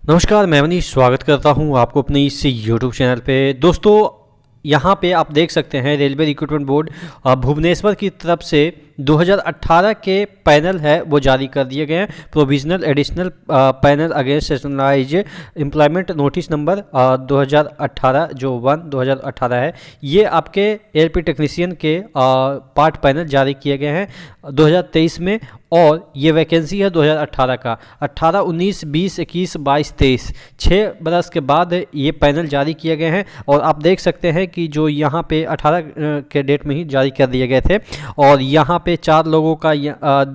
नमस्कार, मैं मनीष स्वागत करता हूं आपको अपने इस यूट्यूब चैनल पे। दोस्तों, यहाँ पे आप देख सकते हैं रेलवे रिक्रूटमेंट बोर्ड भुवनेश्वर की तरफ से 2018 के पैनल है वो जारी कर दिए गए हैं। Provisional additional panel against centralised employment notice number 2018 जो 2018 है। ये आपके एएलपी टेक्नीशियन के पार्ट पैनल जारी किए गए हैं 2023 में। और ये वैकेंसी है 2018 का 18, 19, 20, 21, 22, 23 6 बरस के बाद ये पैनल जारी किए गए हैं। और आप देख सकते हैं कि जो यहाँ पे 18 के डेट में ही जारी कर दिए गए थे। और यहाँ पे 4 लोगों का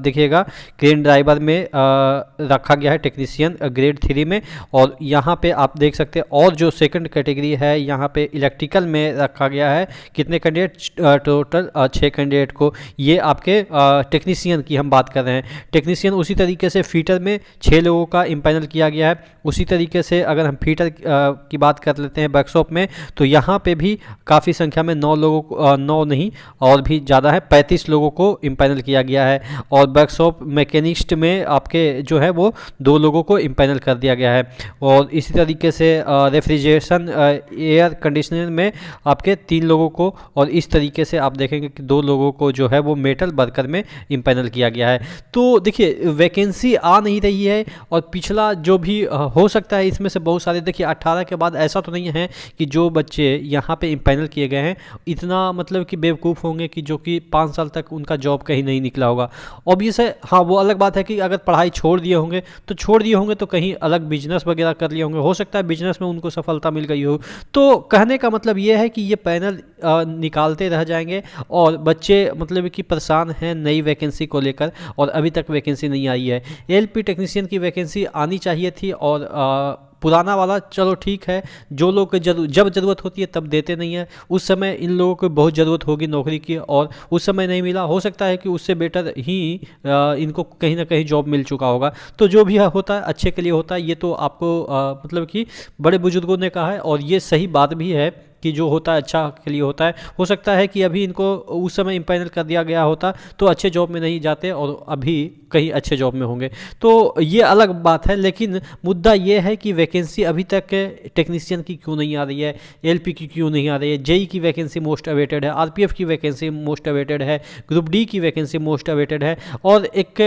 दिखेगा क्रेन ड्राइवर में रखा गया है, टेक्नीशियन ग्रेड 3 में। और यहाँ पे आप देख सकते हैं और जो सेकंड कैटेगरी है यहाँ पे इलेक्ट्रिकल में रखा गया है। कितने कैंडिडेट? टोटल 6 कैंडिडेट को। ये आपके टेक्नीशियन की हम बात कर रहे हैं। टेक्नीशियन उसी तरीके से फीटर में 6 लोगों का इम्पैनल किया गया है। उसी तरीके से अगर हम फीटर की बात कर लेते हैं वर्कशॉप में, तो यहाँ पे भी काफ़ी संख्या में 9 लोगों को 9 नहीं और भी ज़्यादा है, 35 लोगों को इम्पैनल किया गया है। और वर्कशॉप मैकेनिस्ट में आपके जो है वो 2 लोगों को इम्पैनल कर दिया गया है। और इसी तरीके से रेफ्रिजरेशन एयर कंडीशनर में आपके 3 लोगों को, और इस तरीके से आप देखेंगे कि 2 लोगों को जो है वो मेटल वर्कर में इम्पैनल किया गया है। तो देखिए वैकेंसी आ नहीं रही है। और पिछला जो भी हो सकता है इसमें से बहुत सारे, देखिए 18 के बाद ऐसा तो नहीं है कि जो बच्चे यहाँ पे इम्पैनल किए गए हैं इतना मतलब कि बेवकूफ़ होंगे कि जो कि 5 साल तक उनका जॉब कहीं नहीं निकला होगा। ऑब्वियस है, हाँ वो अलग बात है कि अगर पढ़ाई छोड़ दिए होंगे तो कहीं अलग बिजनेस वगैरह कर लिए होंगे। हो सकता है बिजनेस में उनको सफलता मिल गई हो। तो कहने का मतलब ये है कि ये पैनल निकालते रह जाएंगे और बच्चे मतलब कि परेशान हैं नई वैकेंसी को लेकर, और अभी तक वैकेंसी नहीं आई है। एएलपी टेक्नीशियन की वैकेंसी आनी चाहिए थी। और पुराना वाला चलो ठीक है, जो लोग जब ज़रूरत होती है तब देते नहीं है। उस समय इन लोगों को बहुत ज़रूरत होगी नौकरी की और उस समय नहीं मिला। हो सकता है कि उससे बेटर ही इनको कहीं ना कहीं जॉब मिल चुका होगा। तो जो भी होता है अच्छे के लिए होता है। ये तो आपको मतलब कि बड़े बुजुर्गों ने कहा है, और ये सही बात भी है कि जो होता है अच्छा के लिए होता है। हो सकता है कि अभी इनको उस समय इम्पैनल कर दिया गया होता तो अच्छे जॉब में नहीं जाते और अभी कहीं अच्छे जॉब में होंगे। तो ये अलग बात है। लेकिन मुद्दा ये है कि वैकेंसी अभी तक टेक्नीशियन की क्यों नहीं आ रही है, एएलपी की क्यों नहीं आ रही है। जेई की वैकेंसी मोस्ट अवेटेड है, आरपीएफ की वैकेंसी मोस्ट अवेटेड है, ग्रुप डी की वैकेंसी मोस्ट अवेटेड है। और एक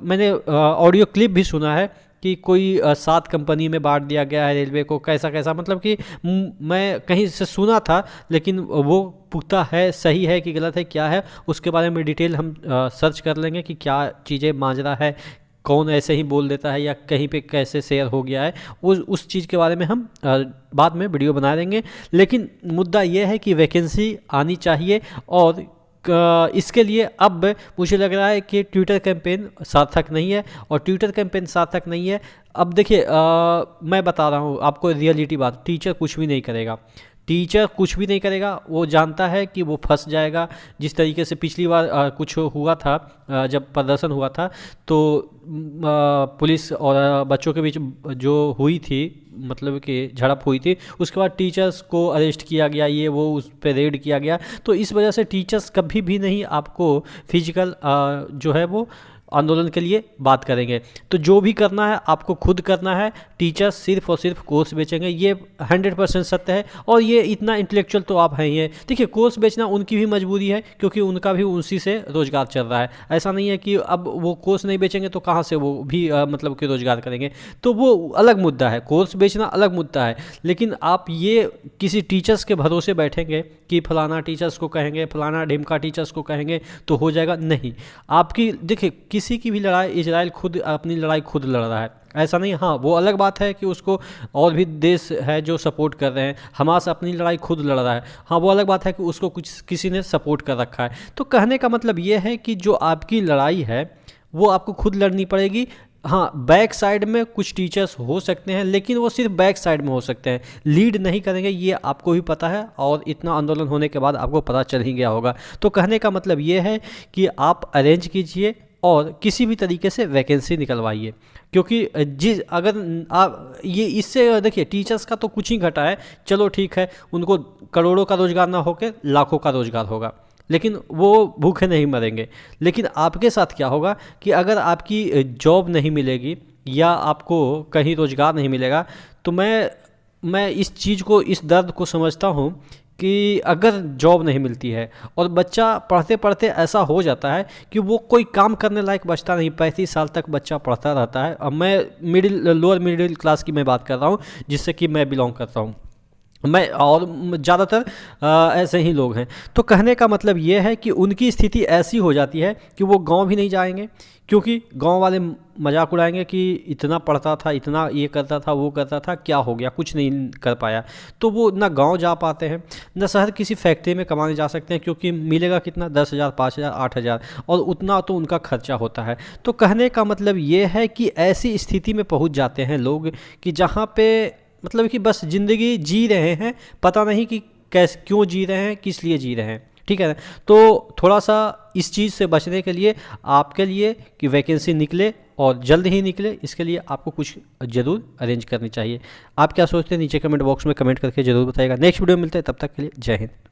मैंने ऑडियो क्लिप भी सुना है कि कोई 7 कंपनी में बांट दिया गया है रेलवे को। कैसा कैसा मतलब कि मैं कहीं से सुना था, लेकिन वो पुख्ता है, सही है कि गलत है, क्या है उसके बारे में डिटेल हम सर्च कर लेंगे कि क्या चीज़ें माजरा है, कौन ऐसे ही बोल देता है या कहीं पे कैसे शेयर हो गया है। उस चीज़ के बारे में हम बाद में वीडियो बना देंगे। लेकिन मुद्दा ये है कि वैकेंसी आनी चाहिए। और इसके लिए अब मुझे लग रहा है कि ट्विटर कैंपेन सार्थक नहीं है। और ट्विटर कैंपेन सार्थक नहीं है। अब देखिए मैं बता रहा हूँ आपको रियलिटी बात, टीचर कुछ भी नहीं करेगा। टीचर कुछ भी नहीं करेगा। वो जानता है कि वो फंस जाएगा। जिस तरीके से पिछली बार कुछ हुआ था, जब प्रदर्शन हुआ था तो पुलिस और बच्चों के बीच जो हुई थी मतलब कि झड़प हुई थी, उसके बाद टीचर्स को अरेस्ट किया गया, ये वो उस पर रेड किया गया। तो इस वजह से टीचर्स कभी भी नहीं आपको फिजिकल जो है वो आंदोलन के लिए बात करेंगे। तो जो भी करना है आपको खुद करना है। टीचर्स सिर्फ और सिर्फ कोर्स बेचेंगे, ये 100% सत्य है। और ये इतना इंटेलेक्चुअल तो आप हैं ही हैं। देखिए कोर्स बेचना उनकी भी मजबूरी है, क्योंकि उनका भी उसी से रोजगार चल रहा है। ऐसा नहीं है कि अब वो कोर्स नहीं बेचेंगे तो कहाँ से वो भी मतलब कि रोजगार करेंगे। तो वो अलग मुद्दा है, कोर्स बेचना अलग मुद्दा है। लेकिन आप ये किसी टीचर्स के भरोसे बैठेंगे कि फलाना टीचर्स को कहेंगे, फलाना ढिमका टीचर्स को कहेंगे तो हो जाएगा, नहीं। आपकी देखिए किसी की भी लड़ाई, इजराइल खुद अपनी लड़ाई खुद लड़ रहा है, ऐसा नहीं। हाँ वो अलग बात है कि उसको और भी देश है जो सपोर्ट कर रहे हैं। हमास अपनी लड़ाई खुद लड़ रहा है, हाँ वो अलग बात है कि उसको कुछ किसी ने सपोर्ट कर रखा है। तो कहने का मतलब ये है कि जो आपकी लड़ाई है वो आपको खुद लड़नी पड़ेगी। हाँ बैक साइड में कुछ टीचर्स हो सकते हैं, लेकिन वो सिर्फ बैक साइड में हो सकते हैं, लीड नहीं करेंगे, ये आपको भी पता है। और इतना आंदोलन होने के बाद आपको पता चल ही गया होगा। तो कहने का मतलब ये है कि आप अरेंज कीजिए और किसी भी तरीके से वैकेंसी निकलवाइए। क्योंकि अगर आप ये इससे देखिए टीचर्स का तो कुछ ही घटा है, चलो ठीक है, उनको करोड़ों का रोजगार ना होकर लाखों का रोजगार होगा, लेकिन वो भूखे नहीं मरेंगे। लेकिन आपके साथ क्या होगा कि अगर आपकी जॉब नहीं मिलेगी या आपको कहीं रोज़गार नहीं मिलेगा, तो मैं इस चीज़ को, इस दर्द को समझता हूँ कि अगर जॉब नहीं मिलती है और बच्चा पढ़ते पढ़ते ऐसा हो जाता है कि वो कोई काम करने लायक बचता नहीं, 35 साल तक बच्चा पढ़ता रहता है। अब मैं लोअर मिडिल क्लास की मैं बात कर रहा हूँ, जिससे कि मैं बिलोंग करता हूँ, मैं और ज़्यादातर ऐसे ही लोग हैं। तो कहने का मतलब ये है कि उनकी स्थिति ऐसी हो जाती है कि वो गांव भी नहीं जाएंगे, क्योंकि गांव वाले मजाक उड़ाएंगे कि इतना पढ़ता था, इतना ये करता था, वो करता था, क्या हो गया, कुछ नहीं कर पाया। तो वो ना गांव जा पाते हैं, ना शहर किसी फैक्ट्री में कमाने जा सकते हैं, क्योंकि मिलेगा कितना, 10,000, 5,000, 8,000, और उतना तो उनका खर्चा होता है। तो कहने का मतलब ये है कि ऐसी स्थिति में पहुंच जाते हैं लोग कि जहाँ पे मतलब कि बस ज़िंदगी जी रहे हैं, पता नहीं कि कैसे, क्यों जी रहे हैं, किस लिए जी रहे हैं। ठीक है ना? तो थोड़ा सा इस चीज़ से बचने के लिए, आपके लिए कि वैकेंसी निकले और जल्द ही निकले, इसके लिए आपको कुछ ज़रूर अरेंज करनी चाहिए। आप क्या सोचते हैं नीचे कमेंट बॉक्स में कमेंट करके ज़रूर बताइएगा। नेक्स्ट वीडियो में मिलते हैं, तब तक के लिए जय हिंद।